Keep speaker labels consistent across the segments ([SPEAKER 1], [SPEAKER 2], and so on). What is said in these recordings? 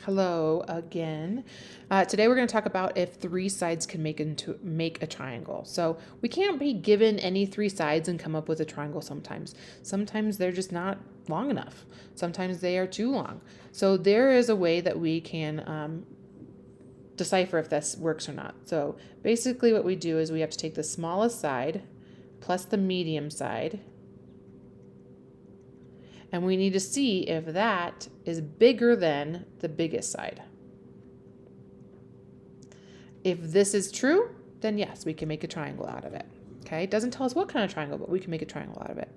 [SPEAKER 1] Hello again. Today we're going to talk about if three sides can make a triangle. So we can't be given any three sides and come up with a triangle sometimes. Sometimes they're just not long enough. Sometimes they are too long. So there is a way that we can decipher if this works or not. So basically what we do is we have to take the smallest side plus the medium side, and we need to see if that is bigger than the biggest side. If this is true, then yes, we can make a triangle out of it. Okay, it doesn't tell us what kind of triangle, but we can make a triangle out of it.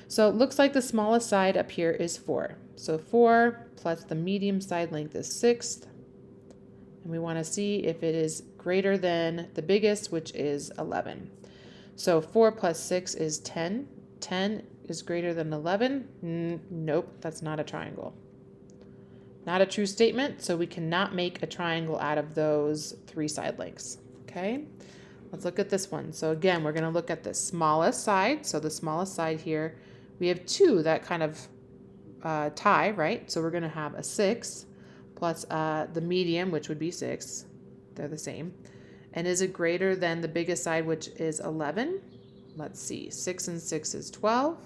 [SPEAKER 1] So it looks like the smallest side up here is 4. So 4 plus the medium side length is 6. And we want to see if it is greater than the biggest, which is 11. So 4 plus 6 is 10. 10 is greater than 11. Nope, that's not a triangle. Not a true statement, so we cannot make a triangle out of those three side lengths. Okay, let's look at this one. So again, we're going to look at the smallest side. So the smallest side here, we have 2 that kind of tie, right? So we're going to have a 6 plus the medium, which would be 6. They're the same. And is it greater than the biggest side, which is 11? Let's see. 6 and 6 is 12.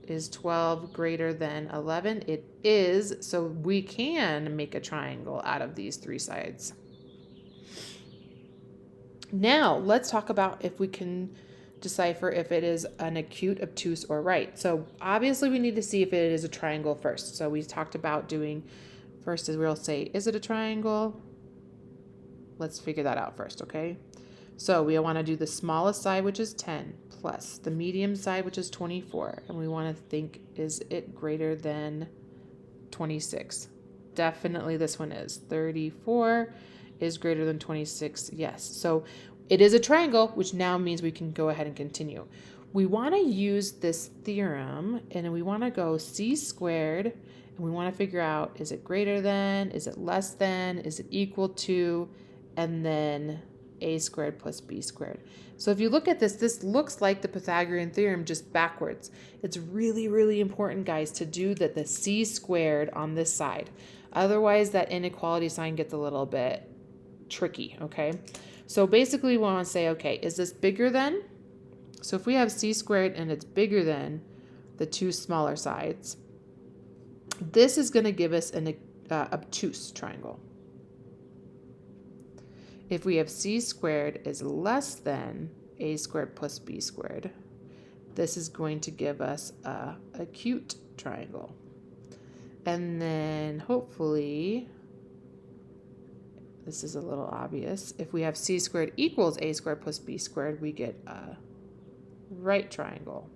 [SPEAKER 1] Is 12 greater than 11? It is, so we can make a triangle out of these three sides. Now, let's talk about if we can decipher if it is an acute, obtuse, or right. So obviously we need to see if it is a triangle first. So we talked about doing, first is we'll say, is it a triangle? Let's figure that out first, okay? So we want to do the smallest side, which is 10, plus the medium side, which is 24. And we want to think, is it greater than 26? Definitely this one is. 34 is greater than 26. Yes. So it is a triangle, which now means we can go ahead and continue. We want to use this theorem, and we want to go c squared, and we want to figure out, is it greater than, is it less than, is it equal to, and then a squared plus b squared. So if you look at this, this looks like the Pythagorean theorem just backwards. It's really, really important, guys, to do the c squared on this side. Otherwise, that inequality sign gets a little bit tricky, okay? So basically we want to say, okay, is this bigger than? So if we have c squared and it's bigger than the two smaller sides, this is going to give us an obtuse triangle. If we have c squared is less than a squared plus b squared, this is going to give us a acute triangle. And then hopefully, this is a little obvious, if we have c squared equals a squared plus b squared, we get a right triangle.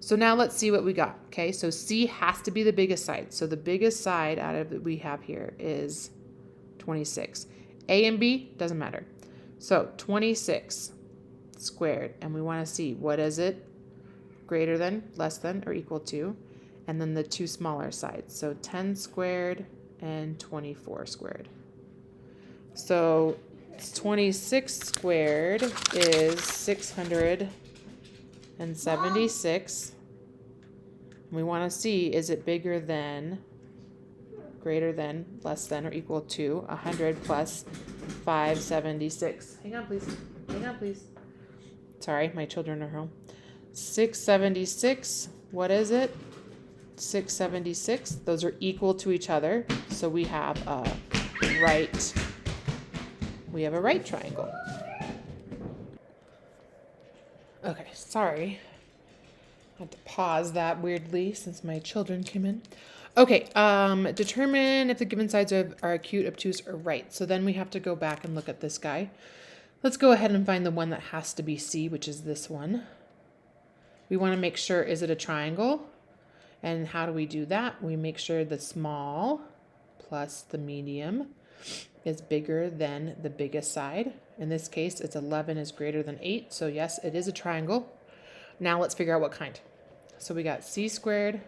[SPEAKER 1] So now let's see what we got. Okay, so c has to be the biggest side. So the biggest side out of that we have here is 26. A and B, doesn't matter. So 26 squared, and we want to see what is it, greater than, less than, or equal to, and then the two smaller sides. So 10 squared and 24 squared. So 26 squared is 676. We want to see, is it bigger than, greater than, less than, or equal to 100 plus 576. Hang on, please. Hang on, please. Sorry, my children are home. 676. What is it? 676. Those are equal to each other. So we have a right. We have a right triangle. Okay, sorry. I had to pause that weirdly since my children came in. Okay, determine if the given sides are acute, obtuse, or right. So then we have to go back and look at this guy. Let's go ahead and find the one that has to be C, which is this one. We want to make sure, is it a triangle? And how do we do that? We make sure the small plus the medium is bigger than the biggest side. In this case, it's 11 is greater than 8. So yes, it is a triangle. Now let's figure out what kind. So we got C squared.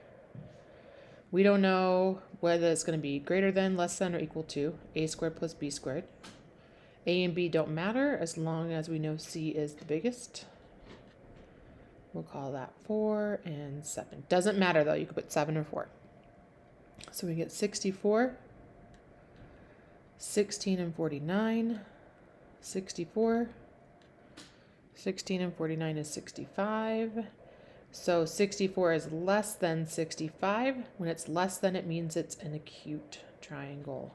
[SPEAKER 1] We don't know whether it's going to be greater than, less than, or equal to a squared plus b squared. A and b don't matter as long as we know c is the biggest. We'll call that 4 and 7. Doesn't matter though, you could put 7 or 4. So we get 64, 16 and 49, 64, 16 and 49 is 65. So 64 is less than 65. When it's less than, it means it's an acute triangle.